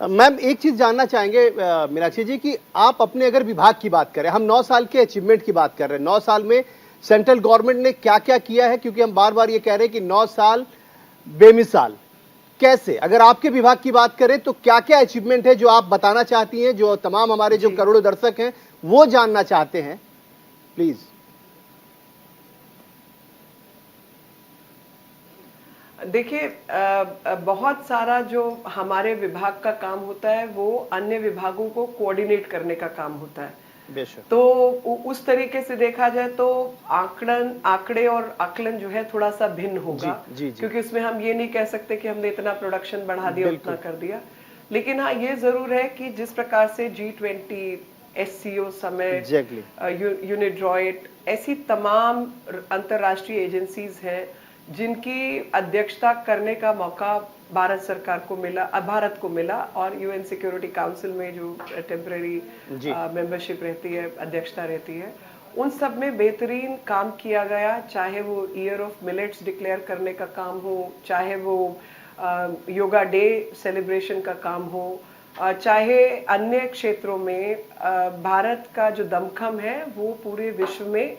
Ma'am एक चीज जानना चाहेंगे मीनाक्षी जी कि आप अपने अगर विभाग की बात करें, हम 9 साल के अचीवमेंट की बात कर रहे हैं, 9 साल में सेंट्रल गवर्नमेंट ने क्या क्या किया है, क्योंकि हम बार बार ये कह रहे हैं कि 9 साल बेमिसाल। कैसे, अगर आपके विभाग की बात करें तो क्या क्या अचीवमेंट है जो आप बताना चाहती हैं, जो तमाम हमारे जो करोड़ों दर्शक हैं वो जानना चाहते हैं, प्लीज। देखिए, बहुत सारा जो हमारे विभाग का काम होता है वो अन्य विभागों को कोऑर्डिनेट करने का काम होता है। तो उस तरीके से देखा जाए तो आंकड़े और आकलन जो है थोड़ा सा भिन्न होगा। क्योंकि उसमें हम ये नहीं कह सकते कि हमने इतना प्रोडक्शन बढ़ा दिया, उतना कर दिया। लेकिन हाँ, ये जरूर है कि जिस प्रकार से G20, SCO समिट, यूनिड्रॉइट, ऐसी तमाम अंतरराष्ट्रीय एजेंसीज हैं जिनकी अध्यक्षता करने का मौका भारत को मिला और UN सिक्योरिटी काउंसिल में जो टेम्पररी मेंबरशिप रहती है, अध्यक्षता रहती है, उन सब में बेहतरीन काम किया गया। चाहे वो ईयर ऑफ मिलेट्स डिक्लेयर करने का काम हो, चाहे वो योगा डे सेलिब्रेशन का काम हो, चाहे अन्य क्षेत्रों में भारत का जो दमखम है वो पूरे विश्व में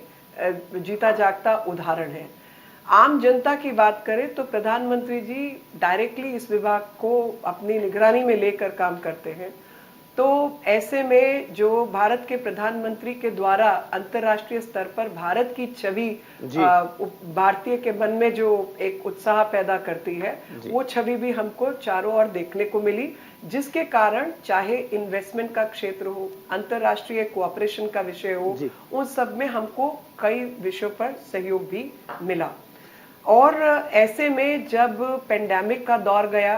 जीता जागता उदाहरण है। आम जनता की बात करें तो प्रधानमंत्री जी डायरेक्टली इस विभाग को अपनी निगरानी में लेकर काम करते हैं। तो ऐसे में जो भारत के प्रधानमंत्री के द्वारा अंतर्राष्ट्रीय स्तर पर भारत की छवि भारतीय के मन में जो एक उत्साह पैदा करती है, वो छवि भी हमको चारों ओर देखने को मिली, जिसके कारण चाहे इन्वेस्टमेंट का क्षेत्र हो, अंतर्राष्ट्रीय कोऑपरेशन का विषय हो, उन सब में हमको कई विषयों पर सहयोग भी मिला। और ऐसे में जब पेंडेमिक का दौर गया,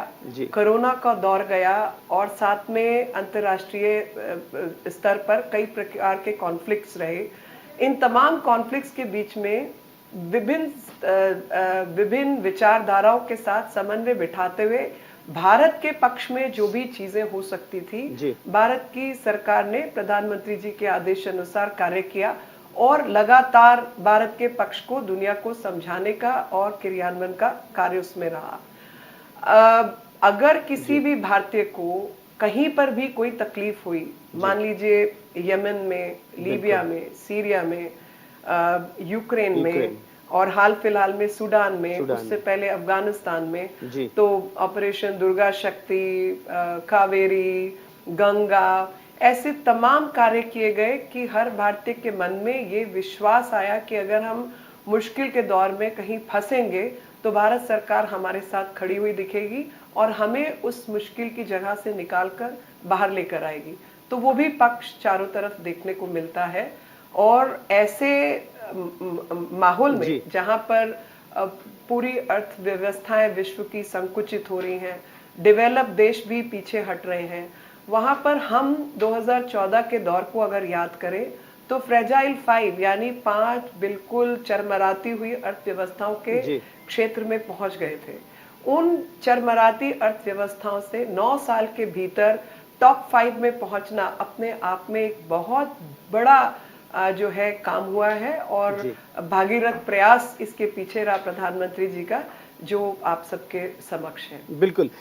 कोरोना का दौर गया और साथ में अंतर्राष्ट्रीय स्तर पर कई प्रकार के कॉन्फ्लिक्ट्स रहे, इन तमाम कॉन्फ्लिक्ट्स के बीच में विभिन्न विचारधाराओं के साथ समन्वय बिठाते हुए भारत के पक्ष में जो भी चीजें हो सकती थी, भारत की सरकार ने प्रधानमंत्री जी के आदेश अनुसार कार्य किया और लगातार भारत के पक्ष को दुनिया को समझाने का और क्रियान्वयन का कार्य उसमें रहा। अगर किसी भी भारतीय को कहीं पर भी कोई तकलीफ हुई, मान लीजिए यमन में, लीबिया में, सीरिया में, यूक्रेन में और हाल फिलहाल में सूडान में, उससे पहले अफगानिस्तान में, तो ऑपरेशन दुर्गा शक्ति, कावेरी, गंगा, ऐसे तमाम कार्य किए गए कि हर भारतीय के मन में ये विश्वास आया कि अगर हम मुश्किल के दौर में कहीं फंसेंगे तो भारत सरकार हमारे साथ खड़ी हुई दिखेगी और हमें उस मुश्किल की जगह से निकालकर बाहर लेकर आएगी। तो वो भी पक्ष चारों तरफ देखने को मिलता है। और ऐसे माहौल में जहां पर पूरी अर्थव्यवस्थाएं विश्व की संकुचित हो रही हैं, डेवलप देश भी पीछे हट रहे हैं, वहां पर हम 2014 के दौर को अगर याद करें तो फ्रेजाइल 5 यानी 5 बिल्कुल चरमराती हुई अर्थव्यवस्थाओं के क्षेत्र में पहुंच गए थे। उन चरमराती अर्थव्यवस्थाओं से 9 साल के भीतर टॉप 5 में पहुंचना अपने आप में एक बहुत बड़ा जो है काम हुआ है और भागीरथ प्रयास इसके पीछे रहा प्रधानमंत्री जी का, जो आप सबके समक्ष है। बिल्कुल।